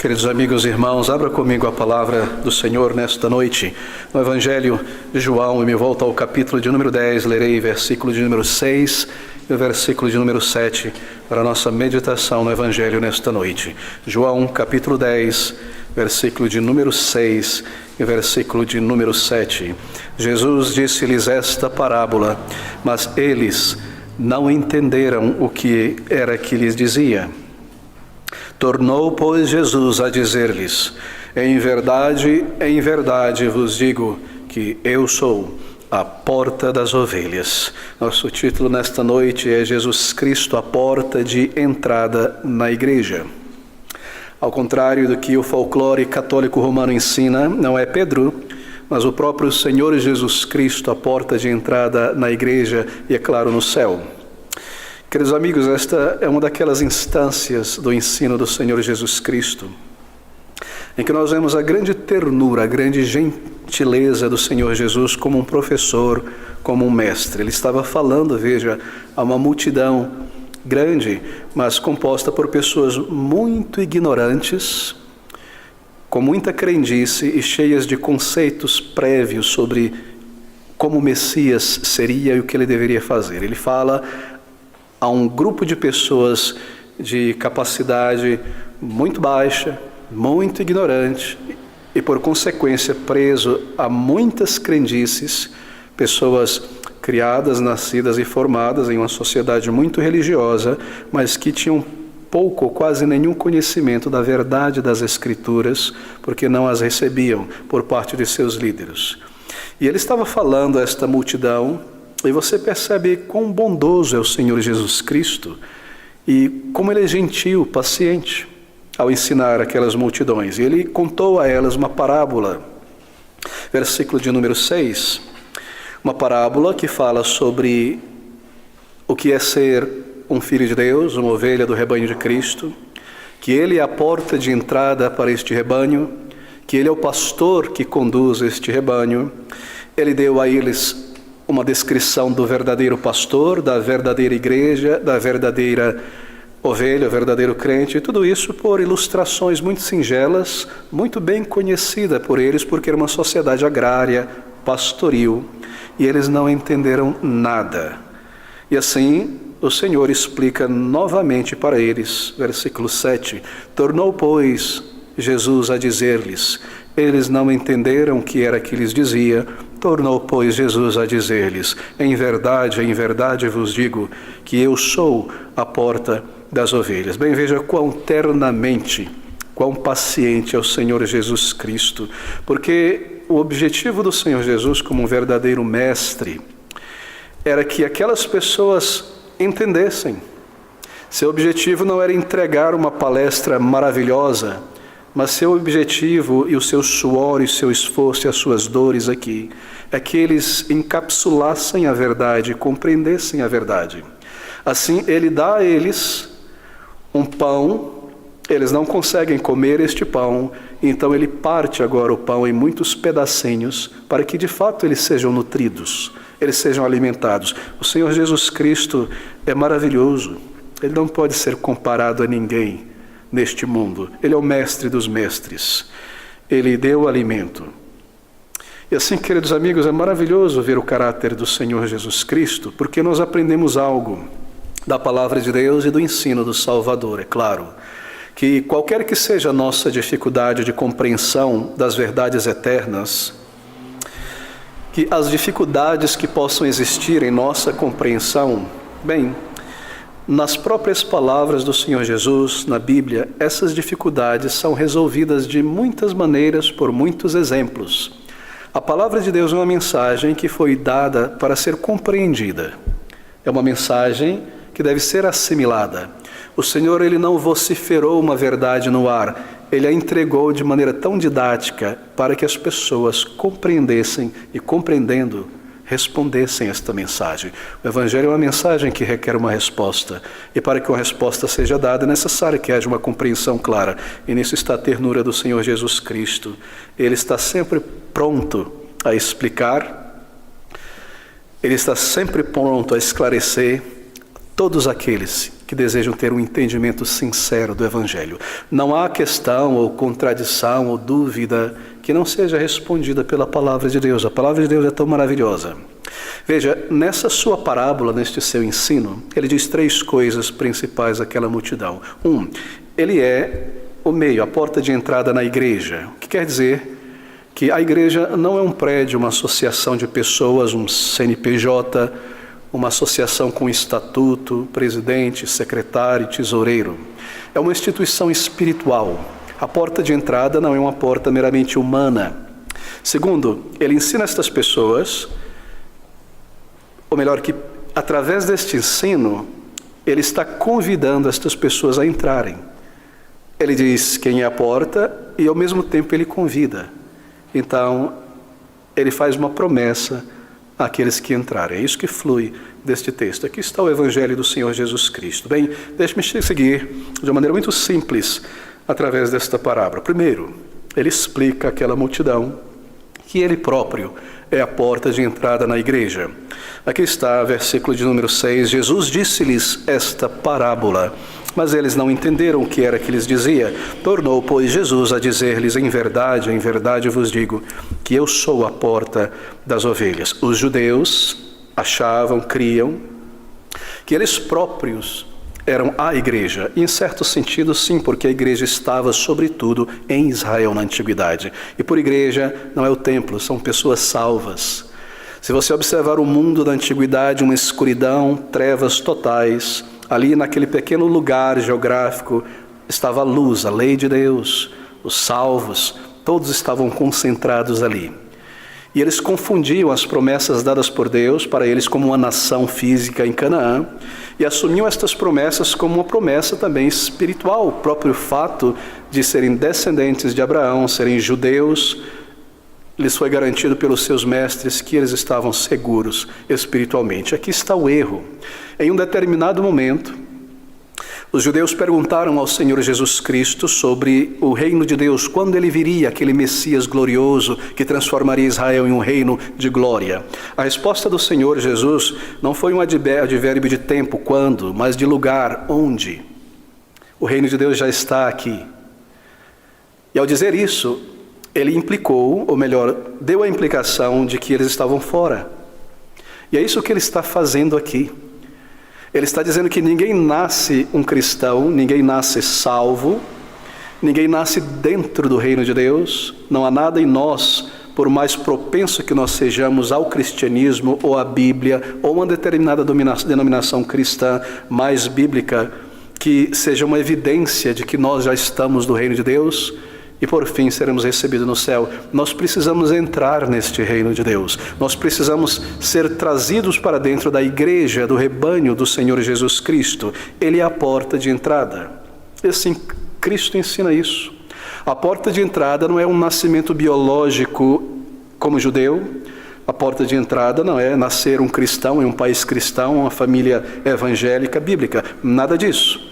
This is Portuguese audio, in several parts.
Queridos amigos e irmãos, abra comigo a palavra do Senhor nesta noite, no Evangelho de João, e me volto ao capítulo de número 10, lerei versículo de número 6 e o versículo de número 7 para a nossa meditação no Evangelho nesta noite. João, capítulo 10, versículo de número 6 e versículo de número 7. Jesus disse-lhes esta parábola, mas eles não entenderam o que era que lhes dizia. Tornou, pois, Jesus a dizer-lhes: em verdade vos digo que eu sou a porta das ovelhas. Nosso título nesta noite é Jesus Cristo, a porta de entrada na igreja. Ao contrário do que o folclore católico romano ensina, não é Pedro, mas o próprio Senhor Jesus Cristo, a porta de entrada na igreja e, é claro, no céu. Queridos amigos, esta é uma daquelas instâncias do ensino do Senhor Jesus Cristo, em que nós vemos a grande ternura, a grande gentileza do Senhor Jesus como um professor, como um mestre. Ele estava falando, veja, a uma multidão grande, mas composta por pessoas muito ignorantes, com muita crendice e cheias de conceitos prévios sobre como o Messias seria e o que ele deveria fazer. Ele fala a um grupo de pessoas de capacidade muito baixa, muito ignorante e, por consequência, preso a muitas crendices, pessoas criadas, nascidas e formadas em uma sociedade muito religiosa, mas que tinham pouco ou quase nenhum conhecimento da verdade das Escrituras, porque não as recebiam por parte de seus líderes. E ele estava falando a esta multidão, e você percebe quão bondoso é o Senhor Jesus Cristo e como Ele é gentil, paciente, ao ensinar aquelas multidões. E Ele contou a elas uma parábola, versículo de número 6, uma parábola que fala sobre o que é ser um filho de Deus, uma ovelha do rebanho de Cristo, que Ele é a porta de entrada para este rebanho, que Ele é o pastor que conduz este rebanho. Ele deu a eles uma descrição do verdadeiro pastor, da verdadeira igreja, da verdadeira ovelha, verdadeiro crente, e tudo isso por ilustrações muito singelas, muito bem conhecida por eles, porque era uma sociedade agrária, pastoril, e eles não entenderam nada. E assim, o Senhor explica novamente para eles, versículo 7, tornou, pois, Jesus a dizer-lhes, eles não entenderam o que era que lhes dizia. Tornou, pois, Jesus a dizer-lhes, em verdade vos digo que eu sou a porta das ovelhas. Bem, veja quão ternamente, quão paciente é o Senhor Jesus Cristo, porque o objetivo do Senhor Jesus como um verdadeiro mestre era que aquelas pessoas entendessem. Seu objetivo não era entregar uma palestra maravilhosa, mas seu objetivo e o seu suor e o seu esforço e as suas dores aqui é que eles encapsulassem a verdade, compreendessem a verdade. Assim, ele dá a eles um pão, eles não conseguem comer este pão, então ele parte agora o pão em muitos pedacinhos para que de fato eles sejam nutridos, eles sejam alimentados. O Senhor Jesus Cristo é maravilhoso, ele não pode ser comparado a ninguém neste mundo. Ele é o mestre dos mestres. Ele deu o alimento. E assim, queridos amigos, é maravilhoso ver o caráter do Senhor Jesus Cristo, porque nós aprendemos algo da palavra de Deus e do ensino do Salvador. É claro que qualquer que seja a nossa dificuldade de compreensão das verdades eternas, que as dificuldades que possam existir em nossa compreensão, bem, nas próprias palavras do Senhor Jesus, na Bíblia, essas dificuldades são resolvidas de muitas maneiras, por muitos exemplos. A palavra de Deus é uma mensagem que foi dada para ser compreendida. É uma mensagem que deve ser assimilada. O Senhor, Ele não vociferou uma verdade no ar, Ele a entregou de maneira tão didática para que as pessoas compreendessem e, compreendendo, respondessem esta mensagem. O Evangelho é uma mensagem que requer uma resposta, e para que uma resposta seja dada é necessário que haja uma compreensão clara, e nisso está a ternura do Senhor Jesus Cristo. Ele está sempre pronto a explicar, Ele está sempre pronto a esclarecer todos aqueles que desejam ter um entendimento sincero do Evangelho. Não há questão ou contradição ou dúvida que não seja respondida pela palavra de Deus. A palavra de Deus é tão maravilhosa. Veja, nessa sua parábola, neste seu ensino, ele diz 3 coisas principais àquela multidão. Ele é o meio, a porta de entrada na igreja. O que quer dizer? Que a igreja não é um prédio, uma associação de pessoas, um CNPJ, uma associação com estatuto, presidente, secretário, tesoureiro. É uma instituição espiritual. A porta de entrada não é uma porta meramente humana. Segundo, ele ensina estas pessoas, ou melhor, que através deste ensino, ele está convidando estas pessoas a entrarem. Ele diz quem é a porta e ao mesmo tempo ele convida. Então, ele faz uma promessa àqueles que entrarem. É isso que flui deste texto. Aqui está o Evangelho do Senhor Jesus Cristo. Bem, deixe-me seguir de uma maneira muito simples através desta parábola. Primeiro, ele explica àquela multidão que ele próprio é a porta de entrada na igreja. Aqui está, versículo de número 6. Jesus disse-lhes esta parábola, mas eles não entenderam o que era que lhes dizia. Tornou, pois, Jesus a dizer-lhes: em verdade vos digo, que eu sou a porta das ovelhas. Os judeus achavam, criam, que eles próprios eram a igreja. E em certo sentido, sim, porque a igreja estava, sobretudo, em Israel na antiguidade. E por igreja não é o templo, são pessoas salvas. Se você observar o mundo da antiguidade, uma escuridão, trevas totais, ali naquele pequeno lugar geográfico estava a luz, a lei de Deus, os salvos, todos estavam concentrados ali. E eles confundiam as promessas dadas por Deus para eles como uma nação física em Canaã e assumiam estas promessas como uma promessa também espiritual. O próprio fato de serem descendentes de Abraão, serem judeus, lhes foi garantido pelos seus mestres que eles estavam seguros espiritualmente. Aqui está o erro. Em um determinado momento, os judeus perguntaram ao Senhor Jesus Cristo sobre o reino de Deus, quando ele viria, aquele Messias glorioso que transformaria Israel em um reino de glória. A resposta do Senhor Jesus não foi um advérbio de tempo, quando, mas de lugar, onde. O reino de Deus já está aqui. E ao dizer isso, ele implicou, ou melhor, deu a implicação de que eles estavam fora. E é isso que ele está fazendo aqui. Ele está dizendo que ninguém nasce um cristão, ninguém nasce salvo, ninguém nasce dentro do reino de Deus. Não há nada em nós, por mais propenso que nós sejamos ao cristianismo ou à Bíblia, ou uma determinada denominação cristã mais bíblica, que seja uma evidência de que nós já estamos no reino de Deus e por fim seremos recebidos no céu. Nós precisamos entrar neste reino de Deus. Nós precisamos ser trazidos para dentro da igreja, do rebanho do Senhor Jesus Cristo. Ele é a porta de entrada. E assim, Cristo ensina isso. A porta de entrada não é um nascimento biológico como judeu. A porta de entrada não é nascer um cristão em um país cristão, uma família evangélica, bíblica. Nada disso.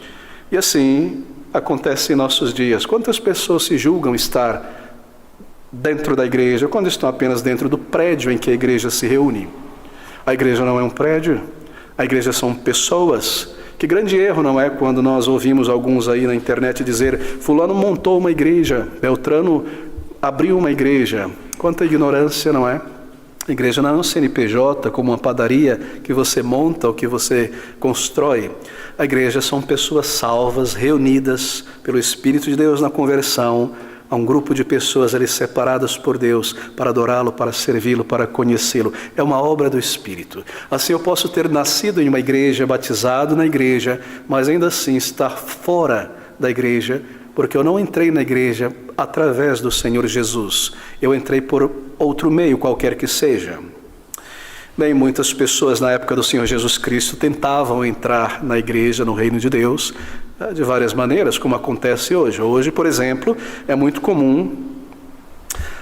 E assim acontece em nossos dias. Quantas pessoas se julgam estar dentro da igreja, quando estão apenas dentro do prédio em que a igreja se reúne? A igreja não é um prédio, a igreja são pessoas. Que grande erro, não é, quando nós ouvimos alguns aí na internet dizer: fulano montou uma igreja, Beltrano abriu uma igreja. Quanta ignorância, não é? A igreja não é um CNPJ, como uma padaria que você monta ou que você constrói. A igreja são pessoas salvas, reunidas pelo Espírito de Deus na conversão, a um grupo de pessoas ali separadas por Deus para adorá-lo, para servi-lo, para conhecê-lo. É uma obra do Espírito. Assim eu posso ter nascido em uma igreja, batizado na igreja, mas ainda assim estar fora da igreja, porque eu não entrei na igreja através do Senhor Jesus. Eu entrei por outro meio, qualquer que seja. Bem, muitas pessoas na época do Senhor Jesus Cristo tentavam entrar na igreja, no reino de Deus, de várias maneiras, como acontece hoje. Hoje, por exemplo, é muito comum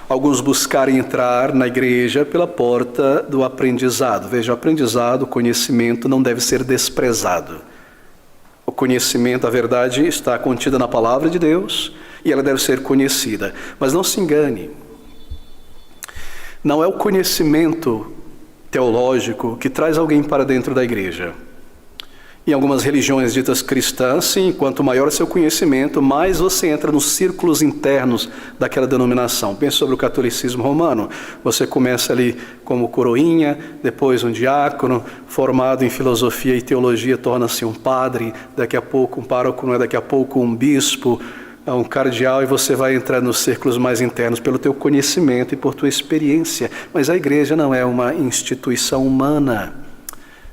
alguns buscarem entrar na igreja pela porta do aprendizado. Veja, o aprendizado, o conhecimento não deve ser desprezado. O conhecimento, a verdade, está contida na palavra de Deus e ela deve ser conhecida. Mas não se engane, não é o conhecimento teológico que traz alguém para dentro da igreja. Em algumas religiões ditas cristãs, sim, quanto maior é seu conhecimento, mais você entra nos círculos internos daquela denominação. Pense sobre o catolicismo romano. Você começa ali como coroinha, depois um diácono, formado em filosofia e teologia, torna-se um padre, daqui a pouco um pároco, não é daqui a pouco um bispo, um cardeal, e você vai entrar nos círculos mais internos pelo teu conhecimento e por tua experiência. Mas a igreja não é uma instituição humana,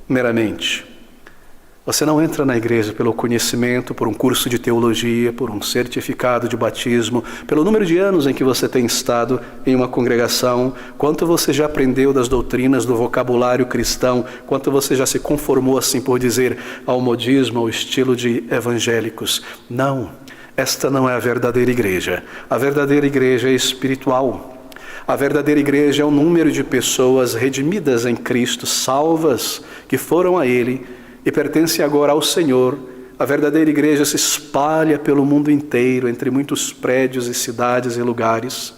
meramente. Você não entra na igreja pelo conhecimento, por um curso de teologia, por um certificado de batismo, pelo número de anos em que você tem estado em uma congregação, quanto você já aprendeu das doutrinas do vocabulário cristão, quanto você já se conformou, assim por dizer, ao modismo, ao estilo de evangélicos. Não, esta não é a verdadeira igreja. A verdadeira igreja é espiritual. A verdadeira igreja é um número de pessoas redimidas em Cristo, salvas, que foram a Ele, e pertence agora ao Senhor. A verdadeira igreja se espalha pelo mundo inteiro, entre muitos prédios e cidades e lugares.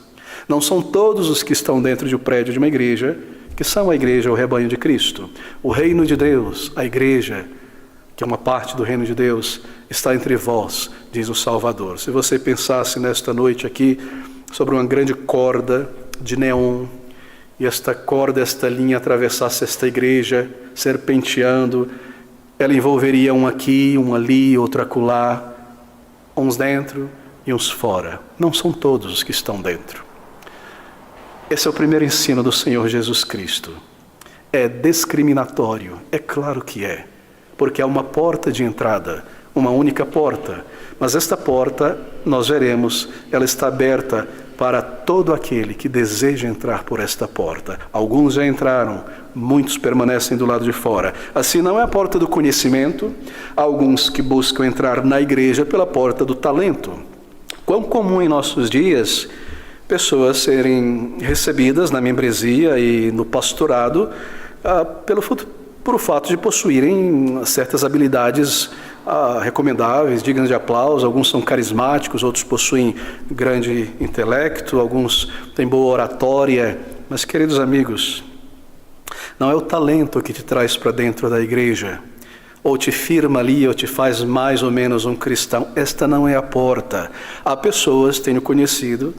Não são todos os que estão dentro de um prédio de uma igreja que são a igreja, o rebanho de Cristo. O reino de Deus, a igreja, que é uma parte do reino de Deus, está entre vós, diz o Salvador. Se você pensasse nesta noite aqui sobre uma grande corda de neon, e esta corda, esta linha atravessasse esta igreja, serpenteando, ela envolveria um aqui, um ali, outro acolá, uns dentro e uns fora. Não são todos os que estão dentro. Esse é o primeiro ensino do Senhor Jesus Cristo. É discriminatório, é claro que é, porque há uma porta de entrada, uma única porta. Mas esta porta, nós veremos, ela está aberta para todo aquele que deseja entrar por esta porta. Alguns já entraram, muitos permanecem do lado de fora. Assim, não é a porta do conhecimento, há alguns que buscam entrar na igreja pela porta do talento. Quão comum em nossos dias pessoas serem recebidas na membresia e no pastorado por o fato de possuírem certas habilidades recomendáveis, dignas de aplauso. Alguns são carismáticos, outros possuem grande intelecto, alguns têm boa oratória. Mas, queridos amigos, não é o talento que te traz para dentro da igreja, ou te firma ali, ou te faz mais ou menos um cristão. Esta não é a porta. Há pessoas, tenho conhecido,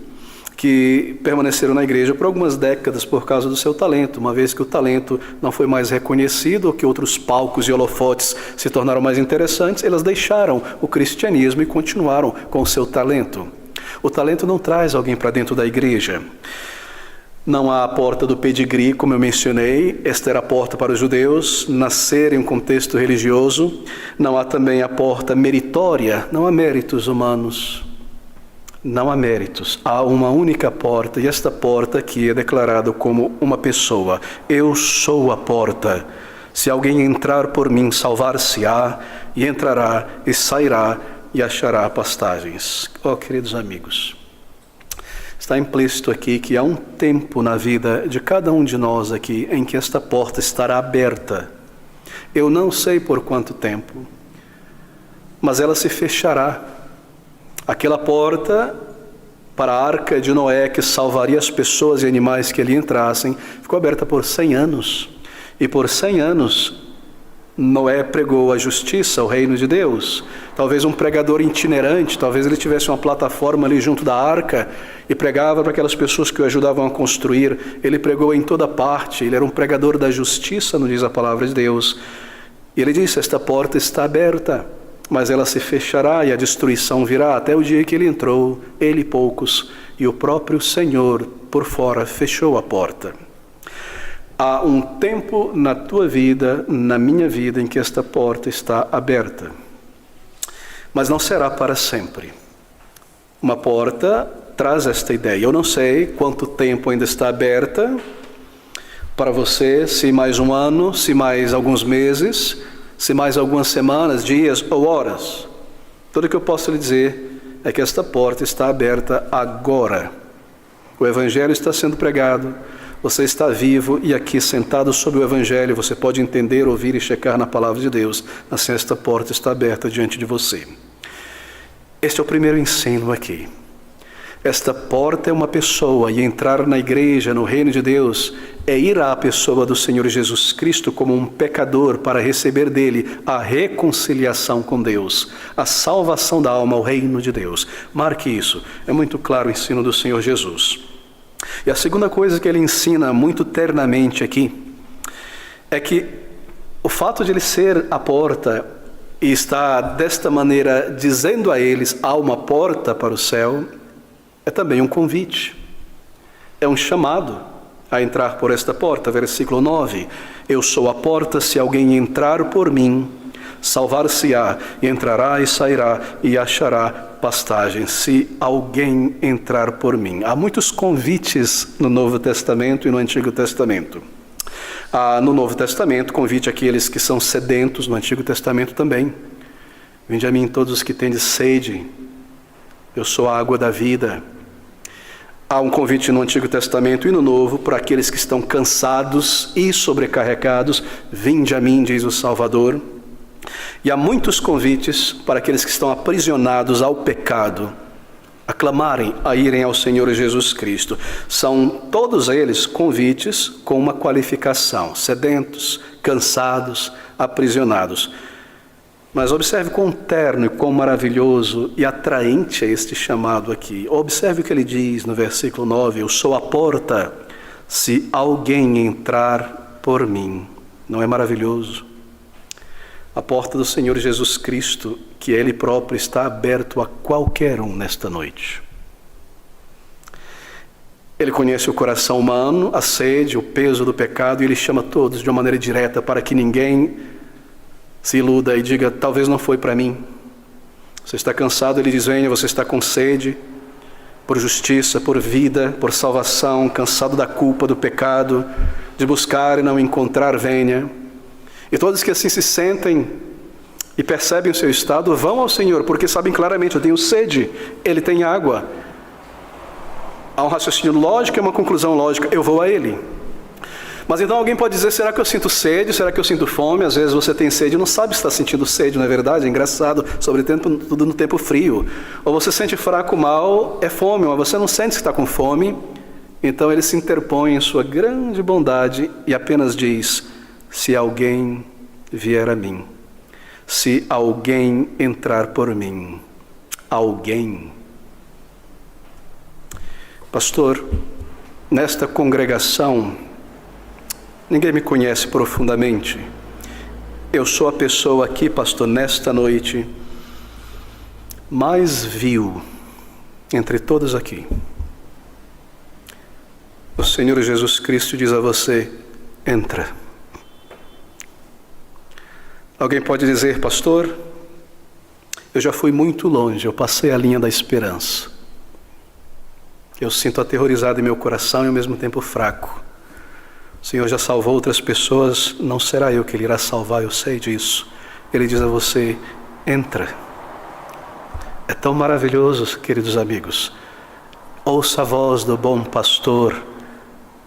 que permaneceram na igreja por algumas décadas por causa do seu talento. Uma vez que o talento não foi mais reconhecido, ou que outros palcos e holofotes se tornaram mais interessantes, elas deixaram o cristianismo e continuaram com o seu talento. O talento não traz alguém para dentro da igreja. Não há a porta do pedigree, como eu mencionei. Esta era a porta para os judeus nascer em um contexto religioso. Não há também a porta meritória. Não há méritos humanos. Não há méritos, há uma única porta, e esta porta aqui é declarada como uma pessoa. Eu sou a porta. Se alguém entrar por mim, salvar-se-á, e entrará, e sairá, e achará pastagens. Oh, queridos amigos, está implícito aqui que há um tempo na vida de cada um de nós aqui em que esta porta estará aberta. Eu não sei por quanto tempo, mas ela se fechará. Aquela porta para a arca de Noé, que salvaria as pessoas e animais que ali entrassem, ficou aberta por 100 anos. E por 100 anos, Noé pregou a justiça, o reino de Deus. Talvez um pregador itinerante, talvez ele tivesse uma plataforma ali junto da arca e pregava para aquelas pessoas que o ajudavam a construir. Ele pregou em toda parte, ele era um pregador da justiça, nos diz a palavra de Deus. E ele disse, esta porta está aberta, mas ela se fechará e a destruição virá até o dia que ele entrou, ele e poucos, e o próprio Senhor por fora fechou a porta. Há um tempo na tua vida, na minha vida, em que esta porta está aberta, mas não será para sempre. Uma porta traz esta ideia. Eu não sei quanto tempo ainda está aberta para você, se mais um ano, se mais alguns meses, se mais algumas semanas, dias ou horas. Tudo o que eu posso lhe dizer é que esta porta está aberta agora. O Evangelho está sendo pregado, você está vivo e aqui sentado sobre o Evangelho, você pode entender, ouvir e checar na palavra de Deus. Assim esta porta está aberta diante de você. Este é o primeiro ensino aqui. Esta porta é uma pessoa, e entrar na igreja, no reino de Deus, é ir à pessoa do Senhor Jesus Cristo como um pecador para receber dele a reconciliação com Deus, a salvação da alma, o reino de Deus. Marque isso, é muito claro o ensino do Senhor Jesus. E a segunda coisa que ele ensina muito ternamente aqui, é que o fato de ele ser a porta e estar desta maneira dizendo a eles, há uma porta para o céu, é também um convite, é um chamado a entrar por esta porta. Versículo 9, eu sou a porta, se alguém entrar por mim, salvar-se-á, e entrará e sairá e achará pastagem. Se alguém entrar por mim. Há muitos convites no Novo Testamento e no Antigo Testamento. No Novo Testamento, convite àqueles que são sedentos, no Antigo Testamento também. Vinde a mim todos os que tendes sede, eu sou a água da vida. Há um convite no Antigo Testamento e no Novo para aqueles que estão cansados e sobrecarregados. Vinde a mim, diz o Salvador. E há muitos convites para aqueles que estão aprisionados ao pecado, a clamarem, a irem ao Senhor Jesus Cristo. São todos eles convites com uma qualificação: sedentos, cansados, aprisionados. Mas observe quão terno e quão maravilhoso e atraente é este chamado aqui. Observe o que ele diz no versículo 9, eu sou a porta, se alguém entrar por mim. Não é maravilhoso? A porta do Senhor Jesus Cristo, que Ele próprio está aberto a qualquer um nesta noite. Ele conhece o coração humano, a sede, o peso do pecado, e Ele chama todos de uma maneira direta para que ninguém se iluda e diga, talvez não foi para mim. Você está cansado, Ele diz, venha. Você está com sede, por justiça, por vida, por salvação, cansado da culpa, do pecado, de buscar e não encontrar, venha. E todos que assim se sentem e percebem o seu estado, vão ao Senhor, porque sabem claramente, eu tenho sede, Ele tem água. Há um raciocínio lógico e uma conclusão lógica, eu vou a Ele. Mas então alguém pode dizer, será que eu sinto sede? Será que eu sinto fome? Às vezes você tem sede e não sabe se está sentindo sede, não é verdade? É engraçado, sobretudo tudo no tempo frio. Ou você sente fraco, mal, é fome, mas você não sente que está com fome. Então Ele se interpõe em sua grande bondade e apenas diz, se alguém vier a mim, se alguém entrar por mim, alguém. Pastor, nesta congregação, ninguém me conhece profundamente. Eu sou a pessoa aqui, pastor, nesta noite, mais vil entre todos aqui. O Senhor Jesus Cristo diz a você, entra. Alguém pode dizer, pastor, eu já fui muito longe, eu passei a linha da esperança. Eu sinto aterrorizado em meu coração e ao mesmo tempo fraco. O Senhor já salvou outras pessoas, não será eu que Ele irá salvar, eu sei disso. Ele diz a você, entra. É tão maravilhoso, queridos amigos. Ouça a voz do bom pastor,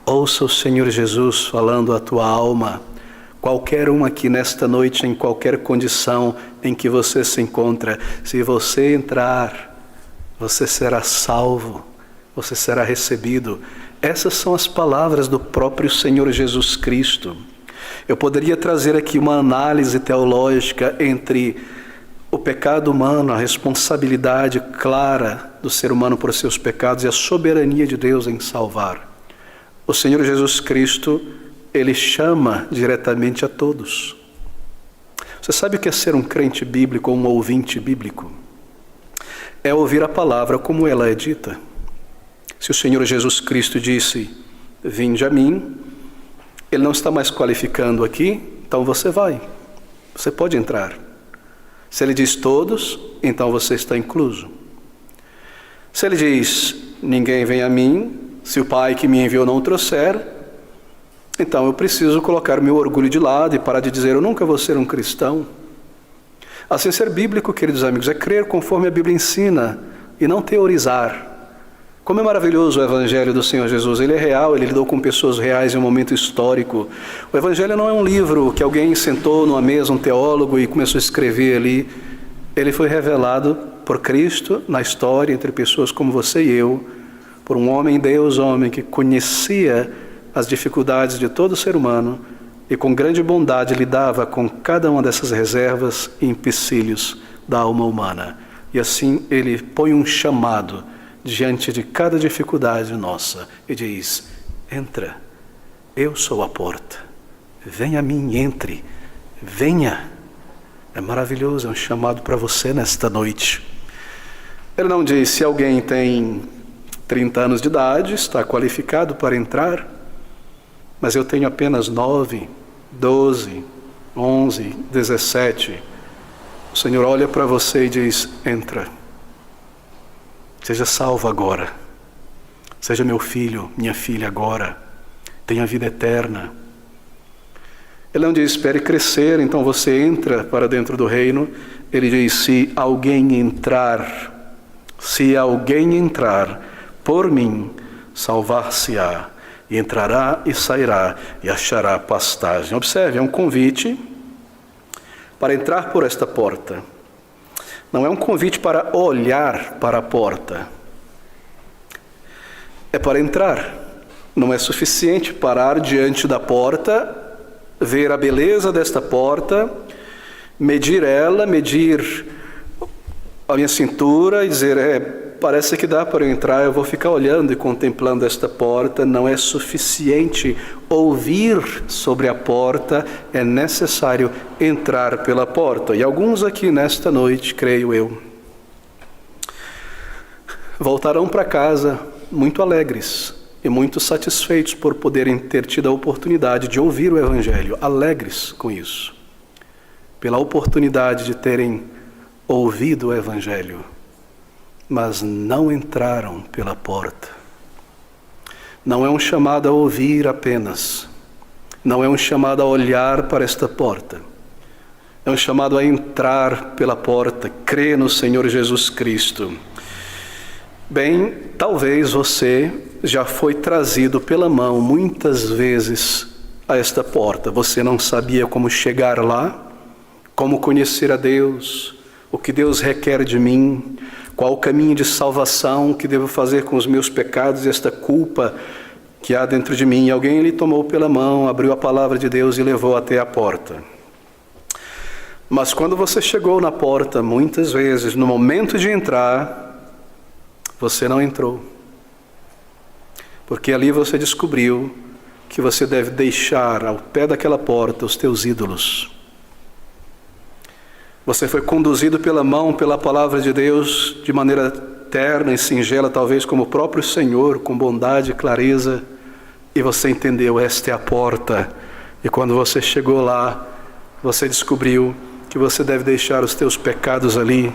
ouça o Senhor Jesus falando à tua alma. Qualquer um aqui nesta noite, em qualquer condição em que você se encontra, se você entrar, você será salvo, você será recebido. Essas são as palavras do próprio Senhor Jesus Cristo. Eu poderia trazer aqui uma análise teológica entre o pecado humano, a responsabilidade clara do ser humano por seus pecados e a soberania de Deus em salvar. O Senhor Jesus Cristo, Ele chama diretamente a todos. Você sabe o que é ser um crente bíblico ou um ouvinte bíblico? É ouvir a palavra como ela é dita. Se o Senhor Jesus Cristo disse, vinde a mim, Ele não está mais qualificando aqui, então você vai. Você pode entrar. Se Ele diz todos, então você está incluso. Se Ele diz, ninguém vem a mim, se o Pai que me enviou não o trouxer, então eu preciso colocar meu orgulho de lado e parar de dizer, eu nunca vou ser um cristão. Assim, ser bíblico, queridos amigos, é crer conforme a Bíblia ensina e não teorizar. Como é maravilhoso o Evangelho do Senhor Jesus, ele é real, ele lidou com pessoas reais em um momento histórico. O Evangelho não é um livro que alguém sentou numa mesa, um teólogo, e começou a escrever ali. Ele foi revelado por Cristo na história, entre pessoas como você e eu, por um homem, Deus, homem, que conhecia as dificuldades de todo ser humano e com grande bondade lidava com cada uma dessas reservas e empecilhos da alma humana. E assim ele põe um chamado diante de cada dificuldade nossa e diz: entra, eu sou a porta, venha a mim, entre, venha. É maravilhoso, é um chamado para você nesta noite. Ele não diz se alguém tem 30 anos de idade, está qualificado para entrar, mas eu tenho apenas 9, 12, 11, 17. O Senhor olha para você e diz: entra, seja salvo agora, seja meu filho, minha filha agora, tenha vida eterna. Ele não diz espere crescer, então você entra para dentro do reino. Ele diz: se alguém entrar por mim, salvar-se-á, e entrará e sairá e achará pastagem. Observe, é um convite para entrar por esta porta. Não é um convite para olhar para a porta. É para entrar. Não é suficiente parar diante da porta, ver a beleza desta porta, medir a minha cintura e dizer: parece que dá para eu entrar, eu vou ficar olhando e contemplando esta porta. Não é suficiente ouvir sobre a porta, é necessário entrar pela porta. E alguns aqui nesta noite, creio eu, voltarão para casa muito alegres e muito satisfeitos por poderem ter tido a oportunidade de ouvir o Evangelho, alegres com isso, pela oportunidade de terem ouvido o Evangelho, mas não entraram pela porta. Não é um chamado a ouvir apenas, não é um chamado a olhar para esta porta, é um chamado a entrar pela porta, crer no Senhor Jesus Cristo. Bem, talvez você já foi trazido pela mão muitas vezes a esta porta. Você não sabia como chegar lá, como conhecer a Deus, o que Deus requer de mim, qual o caminho de salvação que devo fazer com os meus pecados e esta culpa que há dentro de mim. Alguém lhe tomou pela mão, abriu a palavra de Deus e levou até a porta. Mas quando você chegou na porta, muitas vezes, no momento de entrar, você não entrou. Porque ali você descobriu que você deve deixar ao pé daquela porta os teus ídolos. Você foi conduzido pela mão, pela palavra de Deus, de maneira terna e singela, talvez como o próprio Senhor, com bondade e clareza, e você entendeu: esta é a porta. E quando você chegou lá, você descobriu que você deve deixar os teus pecados ali,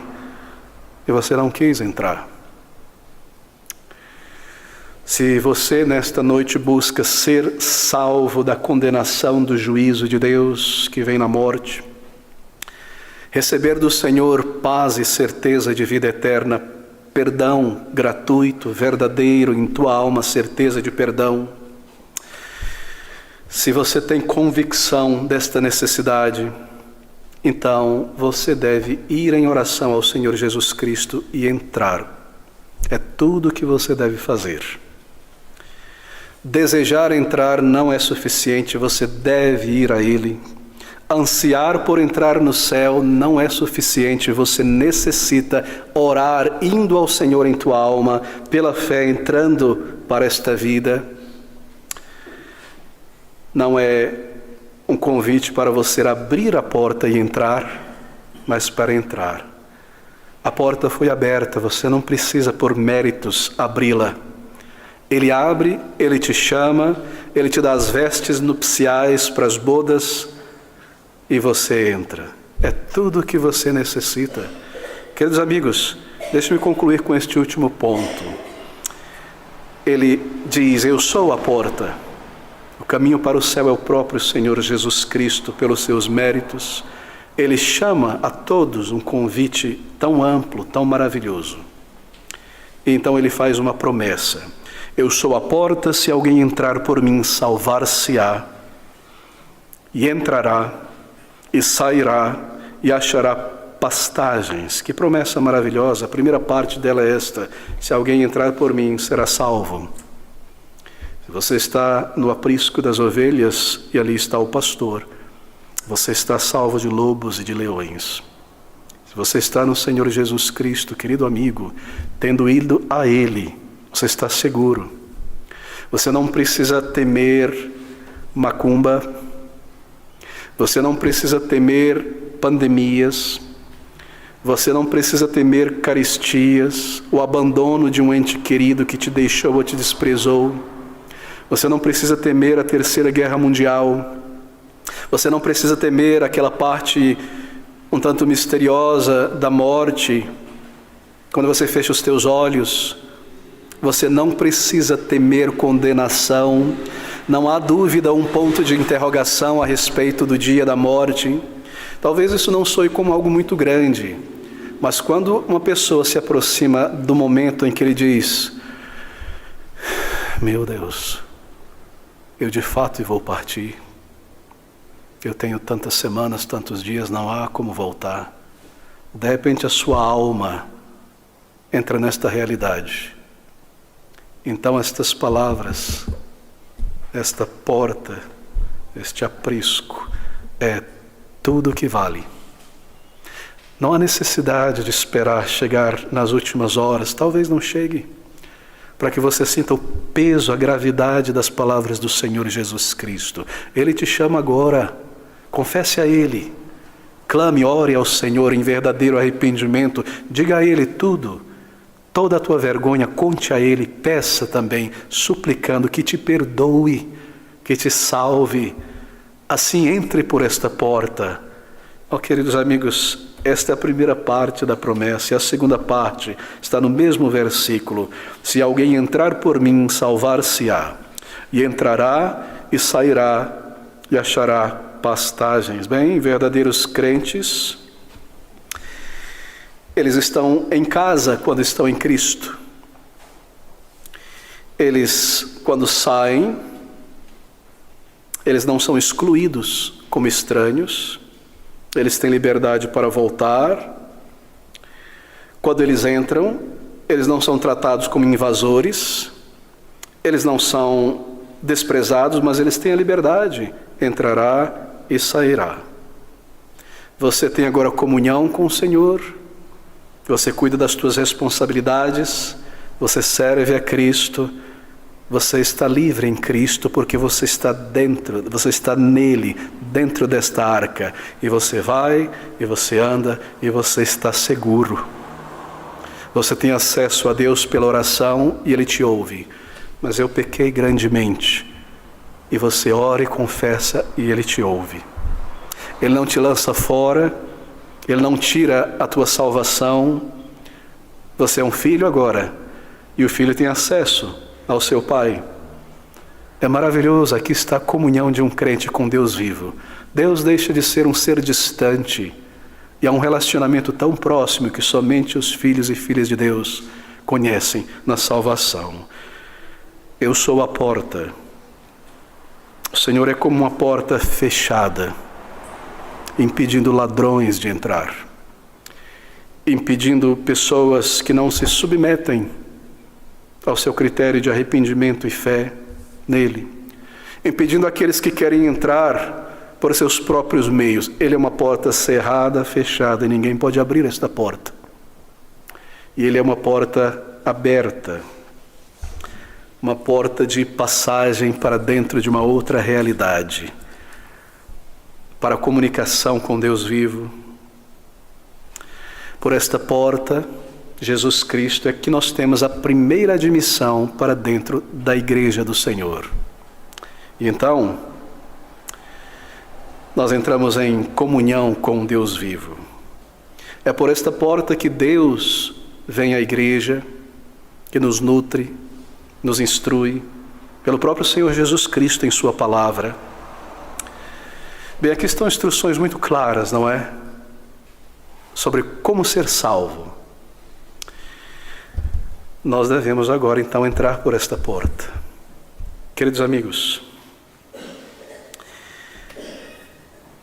e você não quis entrar. Se você nesta noite busca ser salvo da condenação do juízo de Deus que vem na morte, receber do Senhor paz e certeza de vida eterna, perdão gratuito, verdadeiro em tua alma, certeza de perdão. Se você tem convicção desta necessidade, então você deve ir em oração ao Senhor Jesus Cristo e entrar. É tudo o que você deve fazer. Desejar entrar não é suficiente, você deve ir a Ele. Ansiar por entrar no céu não é suficiente, você necessita orar, indo ao Senhor em tua alma, pela fé, entrando para esta vida. Não é um convite para você abrir a porta e entrar, mas para entrar. A porta foi aberta, você não precisa por méritos abri-la. Ele abre, Ele te chama, Ele te dá as vestes nupciais para as bodas e você entra. É tudo o que você necessita. Queridos amigos, deixe-me concluir com este último ponto. Ele diz: eu sou a porta. O caminho para o céu é o próprio Senhor Jesus Cristo, pelos seus méritos. Ele chama a todos um convite tão amplo, tão maravilhoso. E então ele faz uma promessa: eu sou a porta, se alguém entrar por mim, salvar-se-á, e entrará, e sairá, e achará pastagens. Que promessa maravilhosa! A primeira parte dela é esta: se alguém entrar por mim, será salvo. Se você está no aprisco das ovelhas e ali está o pastor, você está salvo de lobos e de leões. Se você está no Senhor Jesus Cristo, querido amigo, tendo ido a Ele, você está seguro. Você não precisa temer macumba, você não precisa temer pandemias, você não precisa temer caristias, o abandono de um ente querido que te deixou ou te desprezou. Você não precisa temer a Terceira Guerra Mundial. Você não precisa temer aquela parte um tanto misteriosa da morte. Quando você fecha os teus olhos, você não precisa temer condenação. Não há dúvida, um ponto de interrogação a respeito do dia da morte. Talvez isso não soe como algo muito grande, mas quando uma pessoa se aproxima do momento em que ele diz: meu Deus, eu de fato vou partir. Eu tenho tantas semanas, tantos dias, não há como voltar. De repente a sua alma entra nesta realidade. Então estas palavras, esta porta, este aprisco, é tudo o que vale. Não há necessidade de esperar chegar nas últimas horas, talvez não chegue, para que você sinta o peso, a gravidade das palavras do Senhor Jesus Cristo. Ele te chama agora. Confesse a Ele, clame, ore ao Senhor em verdadeiro arrependimento, diga a Ele tudo, toda a tua vergonha, conte a Ele, peça também, suplicando que te perdoe, que te salve, assim entre por esta porta. Oh, queridos amigos, esta é a primeira parte da promessa, e a segunda parte está no mesmo versículo: se alguém entrar por mim, salvar-se-á, e entrará e sairá e achará pastagens. Bem, verdadeiros crentes, eles estão em casa quando estão em Cristo. Eles, quando saem, eles não são excluídos como estranhos, eles têm liberdade para voltar. Quando eles entram, eles não são tratados como invasores, eles não são desprezados, mas eles têm a liberdade, entrará e sairá. Você tem agora comunhão com o Senhor, você cuida das tuas responsabilidades, você serve a Cristo, você está livre em Cristo porque você está dentro, você está nele, dentro desta arca, e você vai, e você anda, e você está seguro. Você tem acesso a Deus pela oração e Ele te ouve. Mas eu pequei grandemente. E você ora e confessa e Ele te ouve. Ele não te lança fora, Ele não tira a tua salvação. Você é um filho agora, e o filho tem acesso ao seu pai. É maravilhoso, aqui está a comunhão de um crente com Deus vivo. Deus deixa de ser um ser distante, e há um relacionamento tão próximo que somente os filhos e filhas de Deus conhecem na salvação. Eu sou a porta. O Senhor é como uma porta fechada, impedindo ladrões de entrar, impedindo pessoas que não se submetem ao seu critério de arrependimento e fé nele, impedindo aqueles que querem entrar por seus próprios meios. Ele é uma porta cerrada, fechada, e ninguém pode abrir esta porta. E Ele é uma porta aberta, uma porta de passagem para dentro de uma outra realidade, para a comunicação com Deus vivo. Por esta porta, Jesus Cristo, é que nós temos a primeira admissão para dentro da igreja do Senhor. E então, nós entramos em comunhão com Deus vivo. É por esta porta que Deus vem à igreja, que nos nutre, nos instrui, pelo próprio Senhor Jesus Cristo em sua palavra. Bem, aqui estão instruções muito claras, não é? Sobre como ser salvo. Nós devemos agora então entrar por esta porta. Queridos amigos,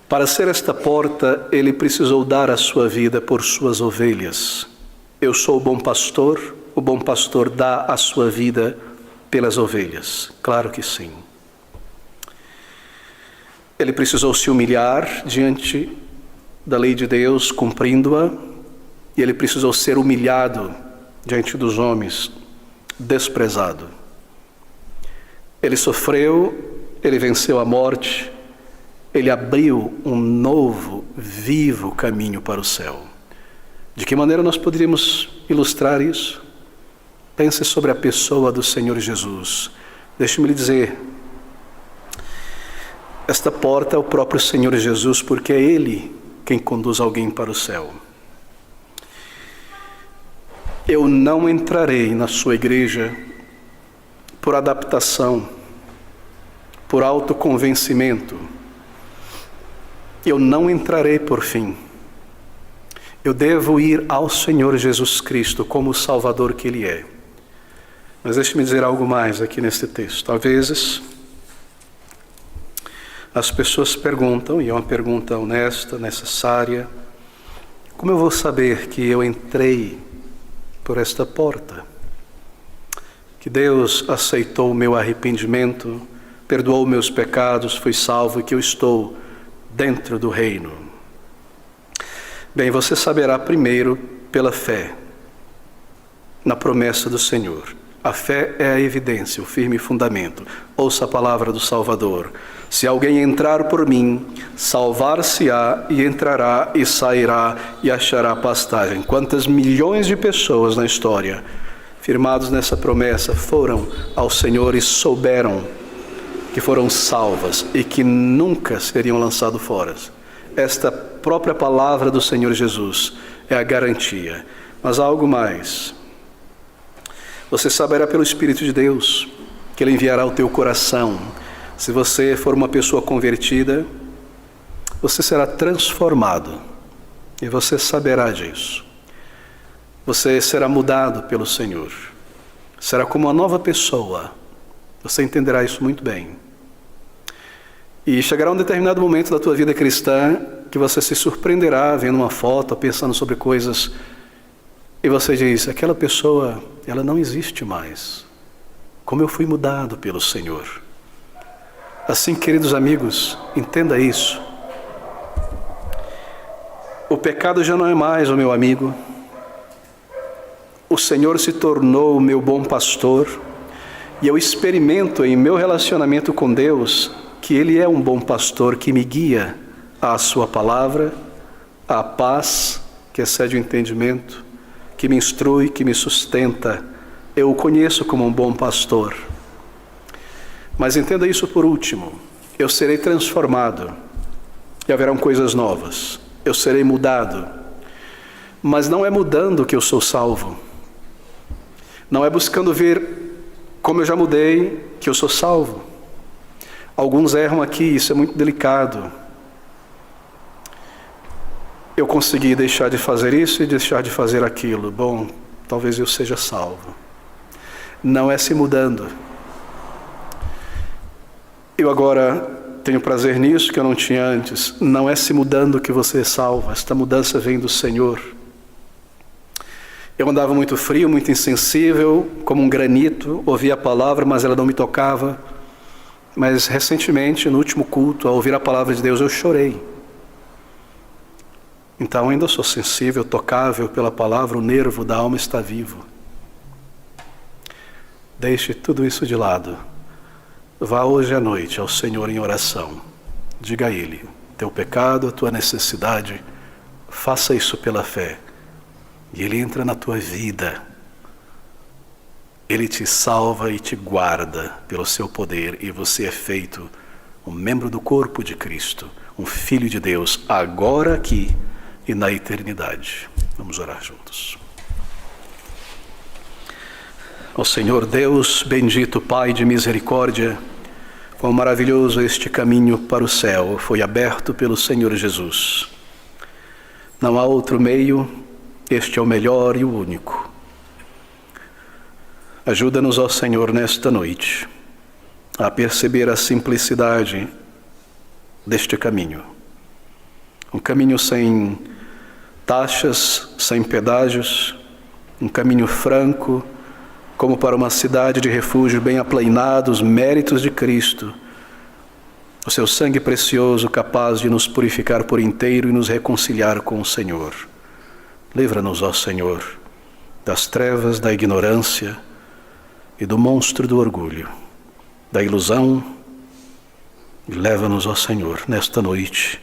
Para ser esta porta, ele precisou dar a sua vida por suas ovelhas. Eu sou o bom pastor dá a sua vida pelas ovelhas. Claro que sim. Ele precisou se humilhar diante da lei de Deus, cumprindo-a, e ele precisou ser humilhado diante dos homens, desprezado. Ele sofreu, ele venceu a morte, ele abriu um novo, vivo caminho para o céu. De que maneira nós poderíamos ilustrar isso? Pense sobre a pessoa do Senhor Jesus. Deixe-me lhe dizer, esta porta é o próprio Senhor Jesus, porque é Ele quem conduz alguém para o céu. Eu não entrarei na sua igreja por adaptação, por autoconvencimento. Eu não entrarei por fim. Eu devo ir ao Senhor Jesus Cristo como o Salvador que Ele é. Mas deixe-me dizer algo mais aqui neste texto. Às vezes, as pessoas perguntam, e é uma pergunta honesta, necessária, como eu vou saber que eu entrei por esta porta? Que Deus aceitou o meu arrependimento, perdoou meus pecados, fui salvo e que eu estou dentro do reino. Bem, você saberá primeiro pela fé na promessa do Senhor. A fé é a evidência, o firme fundamento. Ouça a palavra do Salvador. Se alguém entrar por mim, salvar-se-á e entrará e sairá e achará pastagem. Quantas milhões de pessoas na história, firmados nessa promessa, foram ao Senhor e souberam que foram salvas e que nunca seriam lançados fora. Esta própria palavra do Senhor Jesus é a garantia. Mas há algo mais. Você saberá pelo Espírito de Deus que Ele enviará ao teu coração. Se você for uma pessoa convertida, você será transformado e você saberá disso. Você será mudado pelo Senhor. Será como uma nova pessoa. Você entenderá isso muito bem. E chegará um determinado momento da tua vida cristã que você se surpreenderá vendo uma foto, pensando sobre coisas, e você diz, aquela pessoa, ela não existe mais. Como eu fui mudado pelo Senhor. Assim, queridos amigos, entenda isso. O pecado já não é mais o meu amigo. O Senhor se tornou o meu bom pastor, e eu experimento em meu relacionamento com Deus que Ele é um bom pastor que me guia à sua palavra, à paz que excede o entendimento, que me instrui, que me sustenta. Eu o conheço como um bom pastor. Mas entenda isso por último, eu serei transformado e haverão coisas novas. Eu serei mudado, mas não é mudando que eu sou salvo. Não é buscando ver como eu já mudei que eu sou salvo. Alguns erram aqui, isso é muito delicado. Eu consegui deixar de fazer isso e deixar de fazer aquilo. Bom, talvez eu seja salvo. Não é se mudando. Eu agora tenho prazer nisso que eu não tinha antes. Não é se mudando que você é salvo. Esta mudança vem do Senhor. Eu andava muito frio, muito insensível, como um granito. Ouvia a palavra, mas ela não me tocava. Mas recentemente, no último culto, ao ouvir a palavra de Deus, eu chorei. Então ainda sou sensível, tocável pela palavra, o nervo da alma está vivo. Deixe tudo isso de lado. Vá hoje à noite ao Senhor em oração. Diga a Ele, teu pecado, a tua necessidade, faça isso pela fé. E Ele entra na tua vida. Ele te salva e te guarda pelo seu poder, e você é feito um membro do corpo de Cristo, um filho de Deus, agora aqui e na eternidade. Vamos orar juntos. Ó Senhor Deus, bendito Pai de misericórdia, quão maravilhoso este caminho para o céu foi aberto pelo Senhor Jesus. Não há outro meio, este é o melhor e o único. Ajuda-nos, ó Senhor, nesta noite, a perceber a simplicidade deste caminho um caminho sem taxas, sem pedágios, um caminho franco, como para uma cidade de refúgio bem aplainado, os méritos de Cristo, o seu sangue precioso capaz de nos purificar por inteiro e nos reconciliar com o Senhor. Livra-nos, ó Senhor, das trevas da ignorância e do monstro do orgulho, da ilusão, e leva-nos, ó Senhor, nesta noite,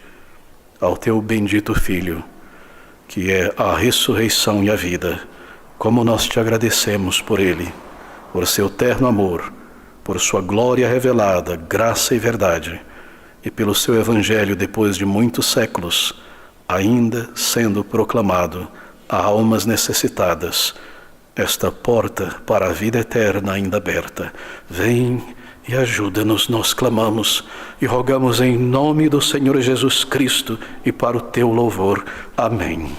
ao teu bendito Filho, que é a ressurreição e a vida. Como nós te agradecemos por ele, por seu terno amor, por sua glória revelada, graça e verdade, e pelo seu evangelho depois de muitos séculos, ainda sendo proclamado a almas necessitadas, esta porta para a vida eterna ainda aberta. Vem e ajuda-nos, nós clamamos e rogamos em nome do Senhor Jesus Cristo e para o teu louvor. Amém.